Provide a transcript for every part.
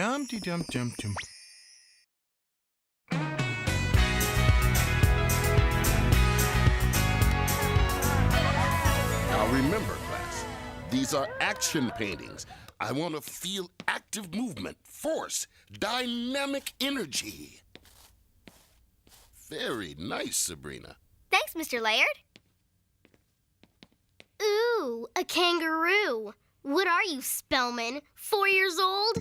Dum-de-dum-dum-dum. Now remember, class, these are action paintings. I want to feel active movement, force, dynamic energy. Very nice, Sabrina. Thanks, Mr. Laird. Ooh, a kangaroo. What are you, Spellman? 4 years old?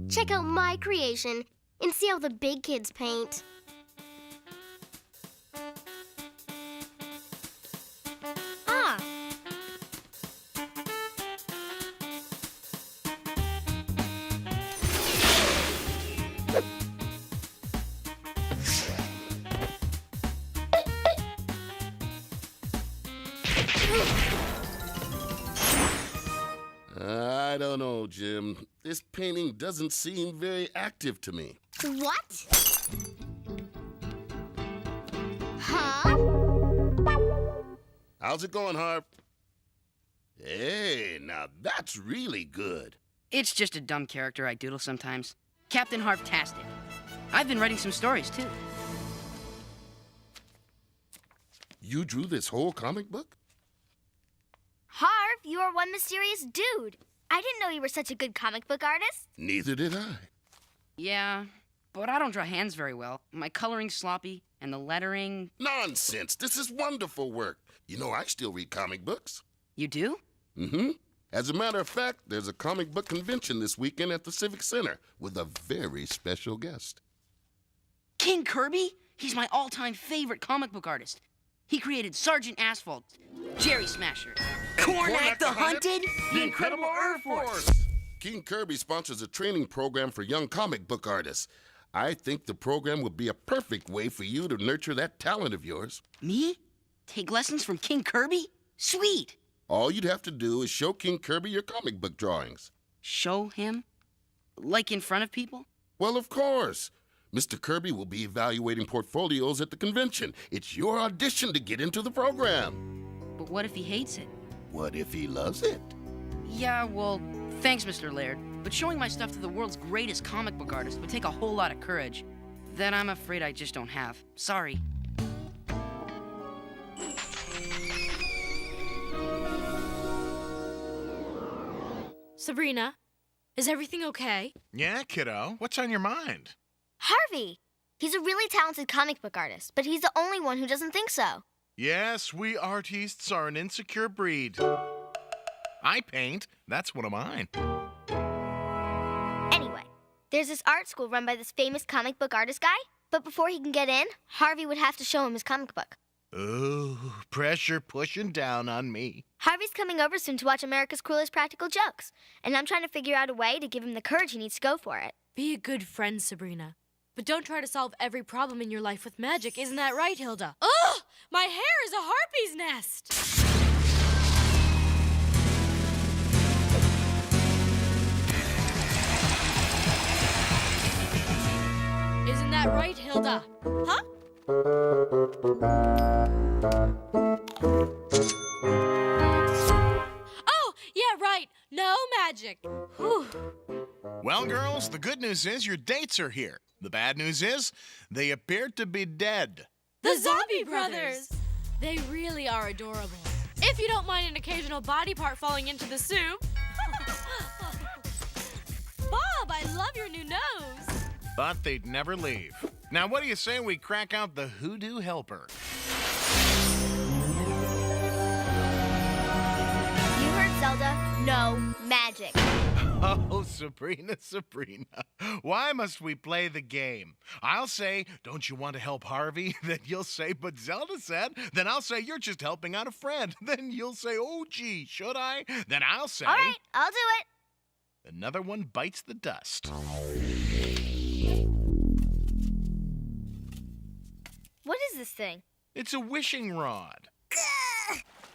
Check out my creation and see how the big kids paint. Ah. I don't know, Jim. This painting doesn't seem very active to me. What? Huh? How's it going, Harv? Hey, now that's really good. It's just a dumb character I doodle sometimes. Captain Harvtastic. I've been writing some stories, too. You drew this whole comic book? Harv, you are one mysterious dude. I didn't know you were such a good comic book artist. Neither did I. Yeah, but I don't draw hands very well. My coloring's sloppy, and the lettering... Nonsense. This is wonderful work. You know, I still read comic books. You do? Mm-hmm. As a matter of fact, there's a comic book convention this weekend at the Civic Center with a very special guest. King Kirby? He's my all-time favorite comic book artist. He created Sergeant Asphalt, Jerry Smasher, Cornac the Hunted, the Incredible Earth Force. King Kirby sponsors a training program for young comic book artists. I think the program would be a perfect way for you to nurture that talent of yours. Me? Take lessons from King Kirby? Sweet. All you'd have to do is show King Kirby your comic book drawings. Show him? Like in front of people? Well, of course. Mr. Kirby will be evaluating portfolios at the convention. It's your audition to get into the program. But what if he hates it? What if he loves it? Yeah, well, thanks, Mr. Laird. But showing my stuff to the world's greatest comic book artist would take a whole lot of courage. That I'm afraid I just don't have. Sorry. Sabrina, is everything okay? Yeah, kiddo. What's on your mind? Harvey. He's a really talented comic book artist, but he's the only one who doesn't think so. Yes, we artists are an insecure breed. I paint. That's one of mine. Anyway, there's this art school run by this famous comic book artist guy, but before he can get in, Harvey would have to show him his comic book. Ooh, pressure pushing down on me. Harvey's coming over soon to watch America's Cruelest Practical Jokes, and I'm trying to figure out a way to give him the courage he needs to go for it. Be a good friend, Sabrina. But don't try to solve every problem in your life with magic, isn't that right, Hilda? Ugh! My hair is a harpy's nest! Isn't that right, Hilda? Huh? Oh, yeah, right. No magic. Whew. Well, girls, the good news is your dates are here. The bad news is they appear to be dead. The Zombie Brothers! They really are adorable. If you don't mind an occasional body part falling into the soup. Bob, I love your new nose. But they'd never leave. Now, what do you say we crack out the Hoodoo Helper? You heard Zelda? No magic. Oh, Sabrina, Sabrina, why must we play the game? I'll say, don't you want to help Harvey? Then you'll say, but Zelda said. Then I'll say, you're just helping out a friend. Then you'll say, oh, gee, should I? Then I'll say... All right, I'll do it. Another one bites the dust. What is this thing? It's a wishing rod.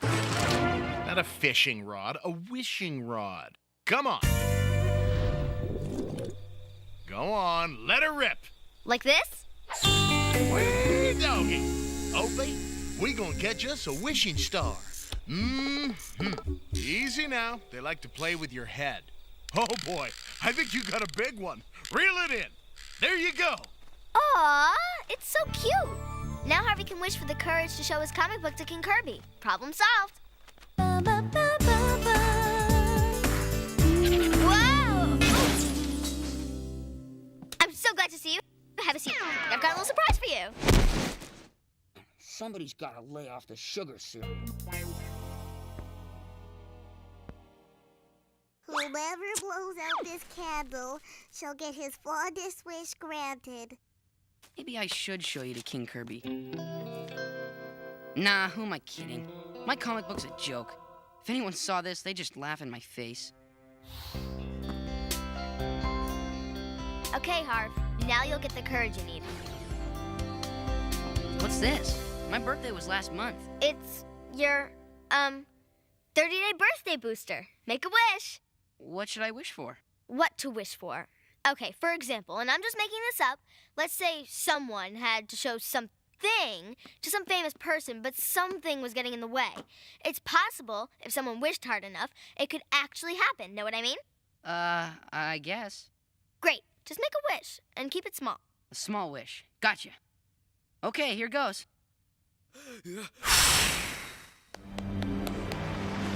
Not a fishing rod, a wishing rod. Come on. Go on, let her rip. Like this? Way doggy. Opie, we gonna catch us a wishing star. Easy now. They like to play with your head. Oh boy, I think you got a big one. Reel it in. There you go. Aw, it's so cute. Now Harvey can wish for the courage to show his comic book to King Kirby. Problem solved. Whoa! I'm so glad to see you. Have a seat. I've got a little surprise for you. Somebody's got to lay off the sugar syrup. Whoever blows out this candle shall get his fondest wish granted. Maybe I should show you to King Kirby. Nah, who am I kidding? My comic book's a joke. If anyone saw this, they'd just laugh in my face. Okay, Harv. Now you'll get the courage you need. What's this? My birthday was last month. It's your, 30-day birthday booster. Make a wish. What should I wish for? What to wish for. Okay, for example, and I'm just making this up, let's say someone had to show something to some famous person, but something was getting in the way. It's possible, if someone wished hard enough, it could actually happen. Know what I mean? I guess. Great. Just make a wish and keep it small. A small wish. Gotcha. Okay, here goes.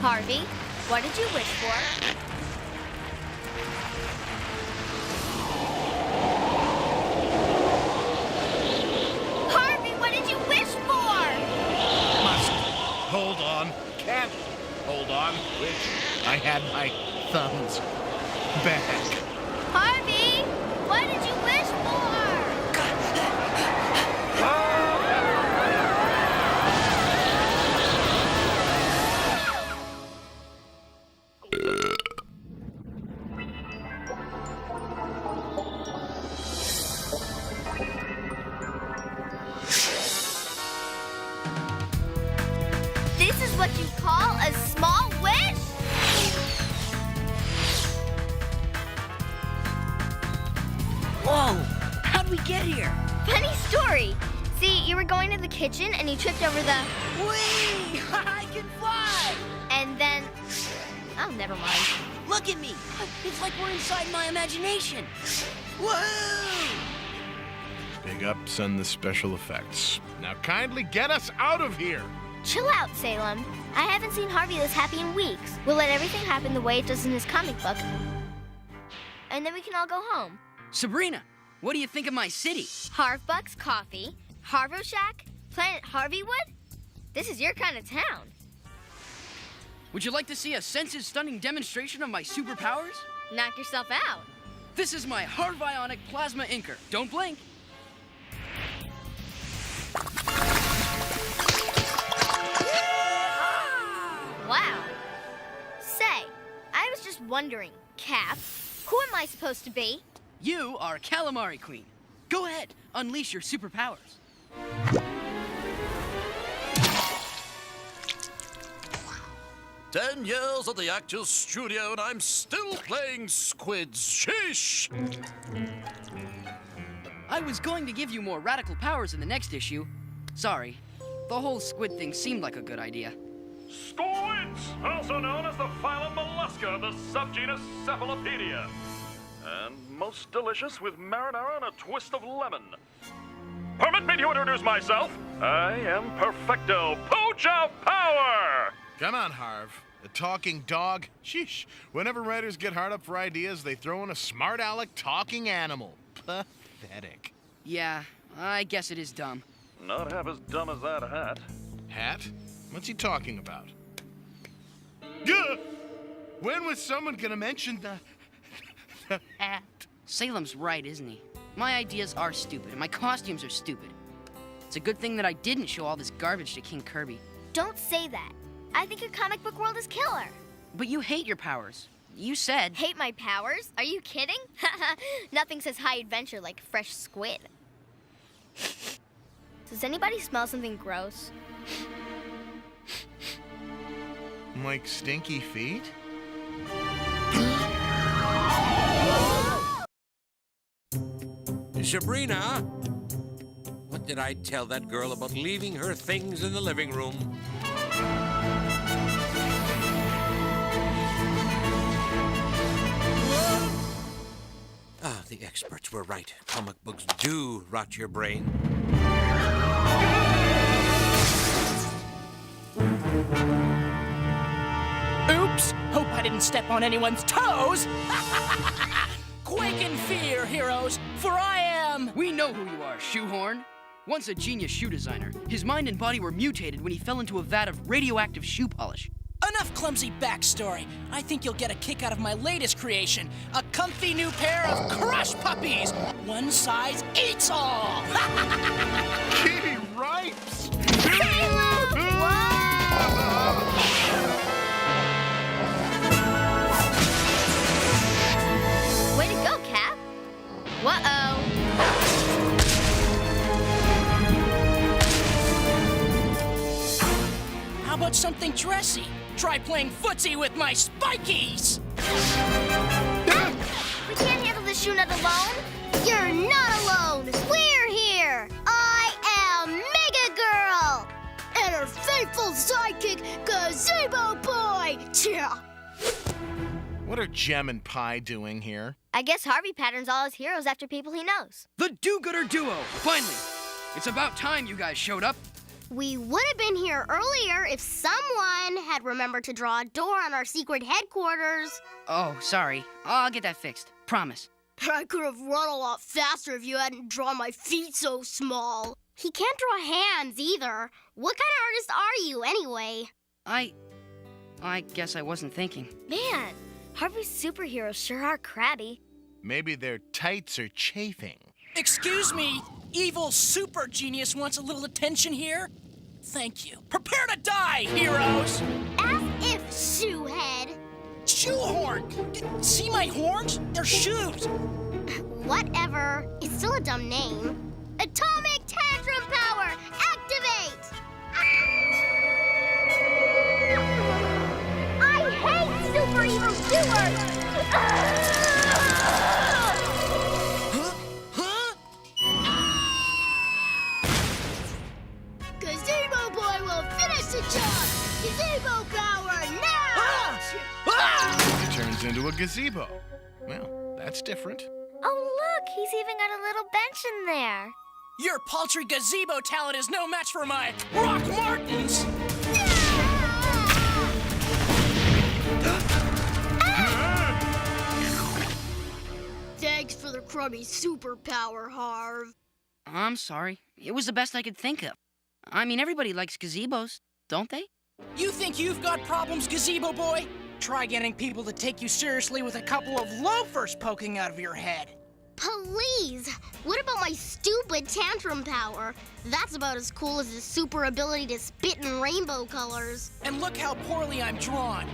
Harvey, what did you wish for? Harvey, what did you wish for? Must hold on. Can't hold on. Wish I had my thumbs back. Harvey, what did you wish for? This is what you call a small wish? Whoa! How'd we get here? Funny story. See, you were going to the kitchen and you tripped over the... Whee! I can fly! And then... Oh, never mind. Look at me! It's like we're inside my imagination. Woohoo! Big ups on the special effects. Now kindly get us out of here. Chill out, Salem. I haven't seen Harvey this happy in weeks. We'll let everything happen the way it does in his comic book. And then we can all go home. Sabrina, what do you think of my city? Harvbuck's Coffee, Harvo Shack, Planet Harveywood? This is your kind of town. Would you like to see a senses-stunning demonstration of my superpowers? Knock yourself out. This is my Harvionic Plasma Inker. Don't blink. Wow. Say, I was just wondering, Cap, who am I supposed to be? You are Calamari Queen. Go ahead, unleash your superpowers. 10 years at the Actors Studio and I'm still playing squids. Sheesh! I was going to give you more radical powers in the next issue. Sorry, the whole squid thing seemed like a good idea. Squids, also known as the phylum Mollusca, the subgenus Cephalopedia. And most delicious with marinara and a twist of lemon. Permit me to introduce myself. I am Perfecto, Pooch of Power! Come on, Harv. The talking dog. Sheesh. Whenever writers get hard up for ideas, they throw in a smart aleck talking animal. Pathetic. Yeah, I guess it is dumb. Not half as dumb as that hat. Hat? What's he talking about? Gah! When was someone gonna mention the hat? Salem's right, isn't he? My ideas are stupid, and my costumes are stupid. It's a good thing that I didn't show all this garbage to King Kirby. Don't say that. I think your comic book world is killer. But you hate your powers. You said... Hate my powers? Are you kidding? Nothing says high adventure like fresh squid. Does anybody smell something gross? Like stinky feet? Sabrina, what did I tell that girl about leaving her things in the living room? Ah, The experts were right. Comic books do rot your brain. Oops! Hope I didn't step on anyone's toes! Quake in fear, heroes, for I am... We know who you are, Shoehorn. Once a genius shoe designer, his mind and body were mutated when he fell into a vat of radioactive shoe polish. Enough clumsy backstory. I think you'll get a kick out of my latest creation, a comfy new pair of crush puppies. One size eats all. Kitty Ripes! Way to go, Cap. Whoa-oh. How about something dressy? Try playing footsie with my spikies. We can't handle this shoe nut alone. You're not alone. We're here. I am Mega Girl. And her faithful sidekick, Gazebo Boy. Yeah. What are Gem and Pie doing here? I guess Harvey patterns all his heroes after people he knows. The do-gooder duo, finally. It's about time you guys showed up. We would have been here earlier if someone had remembered to draw a door on our secret headquarters. Oh, sorry. I'll get that fixed. Promise. I could have run a lot faster if you hadn't drawn my feet so small. He can't draw hands either. What kind of artist are you, anyway? I guess I wasn't thinking. Man, Harvey's superheroes sure are crabby. Maybe their tights are chafing. Excuse me, evil super genius wants a little attention here? Thank you. Prepare to die, heroes! As if, Shoehead. Shoehorn! See my horns? They're shoes! Whatever. It's still a dumb name. Atomic Tantrum Power, activate! I hate super evil doers! Gazebo Boy will finish the job! Gazebo power now! He turns into a gazebo. Well, that's different. Oh, look, he's even got a little bench in there. Your paltry gazebo talent is no match for my Rock Martins! Thanks for the crummy superpower, Harv. I'm sorry. It was the best I could think of. I mean, everybody likes gazebos, don't they? You think you've got problems, Gazebo Boy? Try getting people to take you seriously with a couple of loafers poking out of your head. Please! What about my stupid tantrum power? That's about as cool as the super ability to spit in rainbow colors. And look how poorly I'm drawn.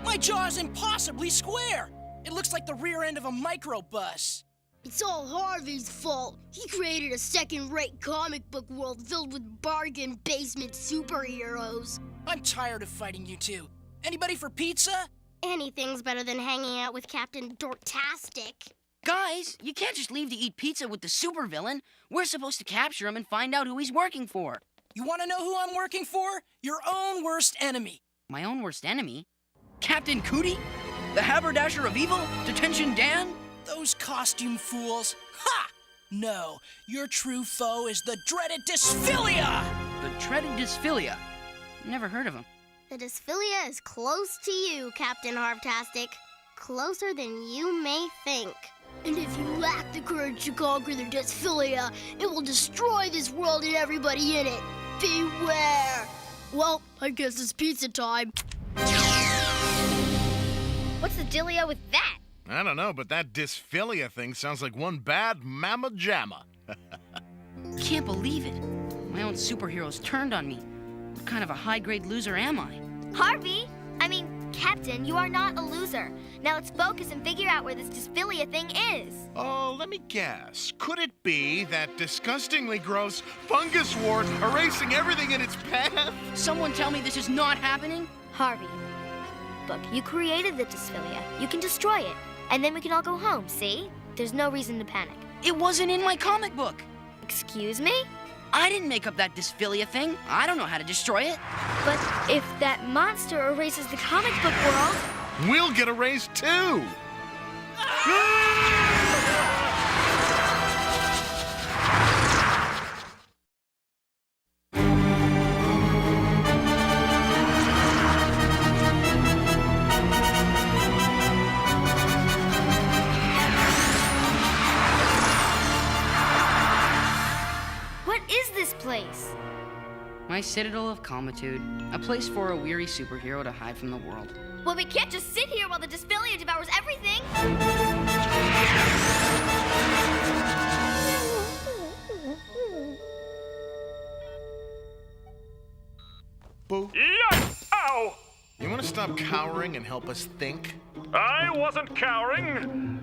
My jaw's impossibly square. It looks like the rear end of a microbus. It's all Harvey's fault. He created a second-rate comic book world filled with bargain basement superheroes. I'm tired of fighting you two. Anybody for pizza? Anything's better than hanging out with Captain Harvtastic. Guys, you can't just leave to eat pizza with the supervillain. We're supposed to capture him and find out who he's working for. You want to know who I'm working for? Your own worst enemy. My own worst enemy? Captain Cootie? The haberdasher of evil? Detention Dan? Those costume fools. Ha! No, your true foe is the dreaded Dysphillia! The dreaded Dysphillia? Never heard of him. The Dysphillia is close to you, Captain Harvtastic. Closer than you may think. And if you lack the courage to conquer the Dysphillia, it will destroy this world and everybody in it. Beware! Well, I guess it's pizza time. What's the dealio with that? I don't know, but that Dysphillia thing sounds like one bad mamma jamma. Can't believe it. My own superheroes turned on me. What kind of a high-grade loser am I? Captain, you are not a loser. Now let's focus and figure out where this Dysphillia thing is. Oh, let me guess. Could it be that disgustingly gross fungus wart erasing everything in its path? Someone tell me this is not happening? Harvey, look, you created the Dysphillia. You can destroy it, and then we can all go home, see? There's no reason to panic. It wasn't in my comic book. Excuse me? I didn't make up that Dysphillia thing. I don't know how to destroy it. But if that monster erases the comic book world... We'll get erased too! place? My citadel of calmitude, a place for a weary superhero to hide from the world. Well, we can't just sit here while the Dysphillia devours everything. Boo. Yikes! Ow! You want to stop cowering and help us think? I wasn't cowering.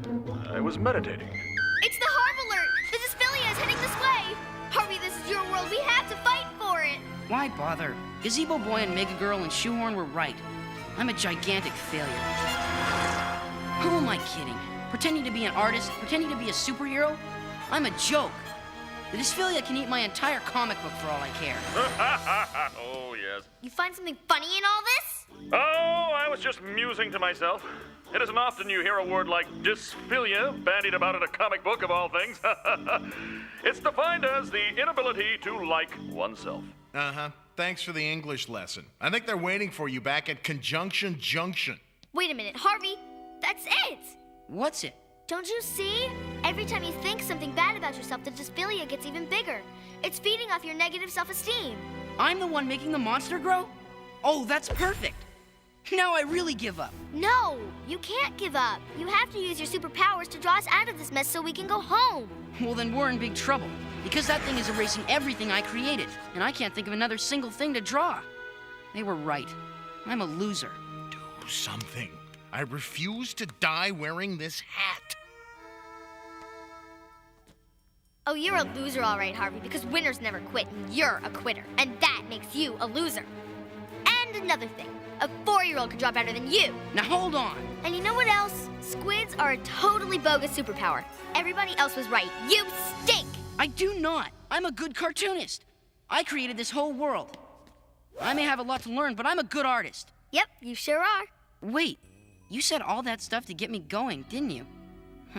I was meditating. It's the Harv alert! The Dysphillia is heading this way! Harvey, this is your world. We have to fight for it! Why bother? Gazebo Boy and Mega Girl and Shoehorn were right. I'm a gigantic failure. Who am I kidding? Pretending to be an artist? Pretending to be a superhero? I'm a joke. The Dysphillia can eat my entire comic book for all I care. Oh, yes. You find something funny in all this? Oh, I was just musing to myself. It isn't often you hear a word like dysphillia bandied about in a comic book of all things. It's defined as the inability to like oneself. Uh-huh. Thanks for the English lesson. I think they're waiting for you back at Conjunction Junction. Wait a minute, Harvey. That's it! What's it? Don't you see? Every time you think something bad about yourself, the Dysphillia gets even bigger. It's feeding off your negative self-esteem. I'm the one making the monster grow? Oh, that's perfect. Now I really give up. No, you can't give up. You have to use your superpowers to draw us out of this mess so we can go home. Well, then we're in big trouble. Because that thing is erasing everything I created. And I can't think of another single thing to draw. They were right. I'm a loser. Do something. I refuse to die wearing this hat. Oh, you're a loser all right, Harvey, because winners never quit, and you're a quitter. And that makes you a loser. And another thing. A 4-year-old could draw better than you. Now hold on. And you know what else? Squids are a totally bogus superpower. Everybody else was right. You stink! I do not. I'm a good cartoonist. I created this whole world. I may have a lot to learn, but I'm a good artist. Yep, you sure are. Wait, you said all that stuff to get me going, didn't you?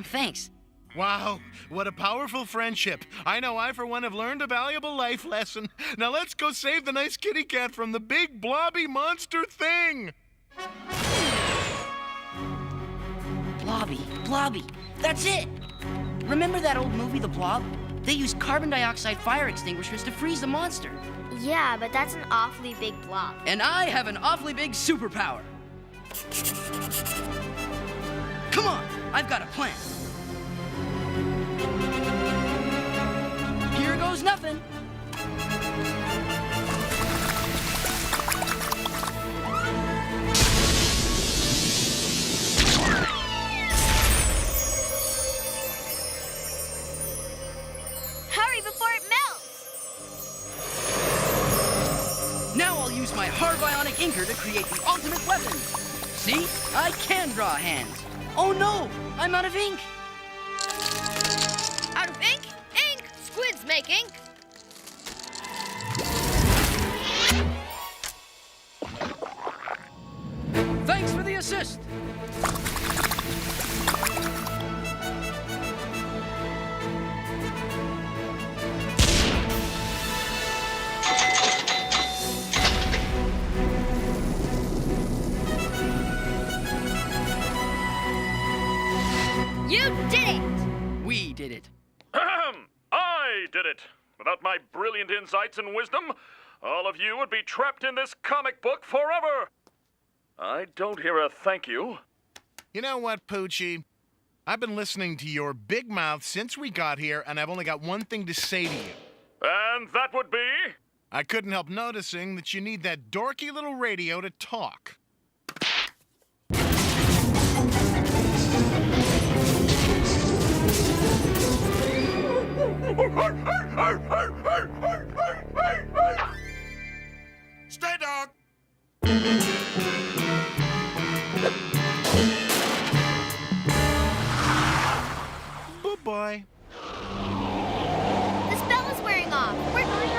Thanks. Wow, what a powerful friendship. I know I, for one, have learned a valuable life lesson. Now let's go save the nice kitty cat from the big blobby monster thing. Blobby, that's it. Remember that old movie, The Blob? They used carbon dioxide fire extinguishers to freeze the monster. Yeah, but that's an awfully big blob. And I have an awfully big superpower. Come on, I've got a plan. Here goes nothing. Hurry before it melts! Now I'll use my Harvionic inker to create the ultimate weapon. See? I can draw hands. Oh no! I'm out of ink! Out of ink? Ink! Squids make ink! Thanks for the assist! You did it! We did it. I did it. Without my brilliant insights and wisdom, all of you would be trapped in this comic book forever. I don't hear a thank you. You know what, Poochie? I've been listening to your big mouth since we got here, and I've only got one thing to say to you. And that would be? I couldn't help noticing that you need that dorky little radio to talk. Stay, dog. Bye-bye. The spell is wearing off. We're going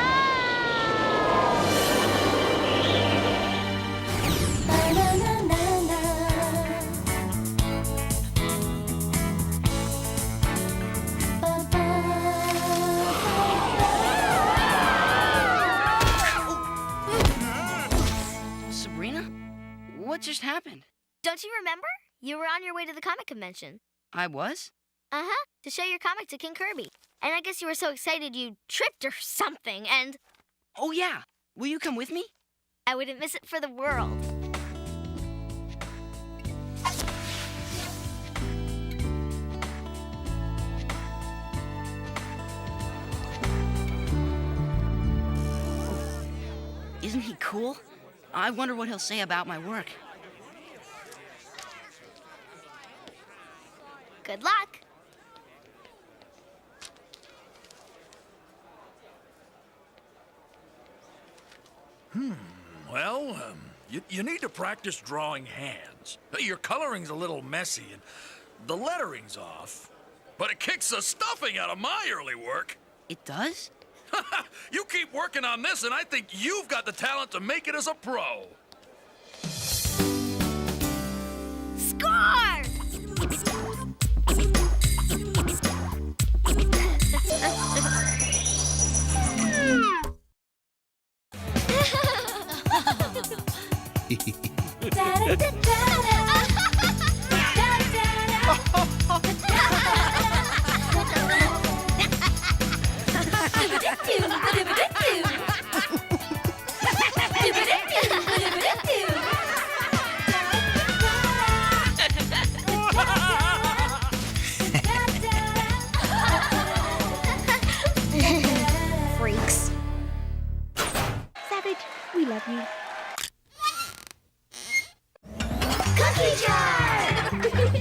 Sabrina? What just happened? Don't you remember? You were on your way to the comic convention. I was? Uh-huh, to show your comic to King Kirby. And I guess you were so excited you tripped or something, and Oh, yeah. Will you come with me? I wouldn't miss it for the world. Isn't he cool? I wonder what he'll say about my work. Good luck. Well, you need to practice drawing hands. Your coloring's a little messy and the lettering's off. But it kicks the stuffing out of my early work. It does? You keep working on this, and I think you've got the talent to make it as a pro. Score! Freaks. Savage, we love you.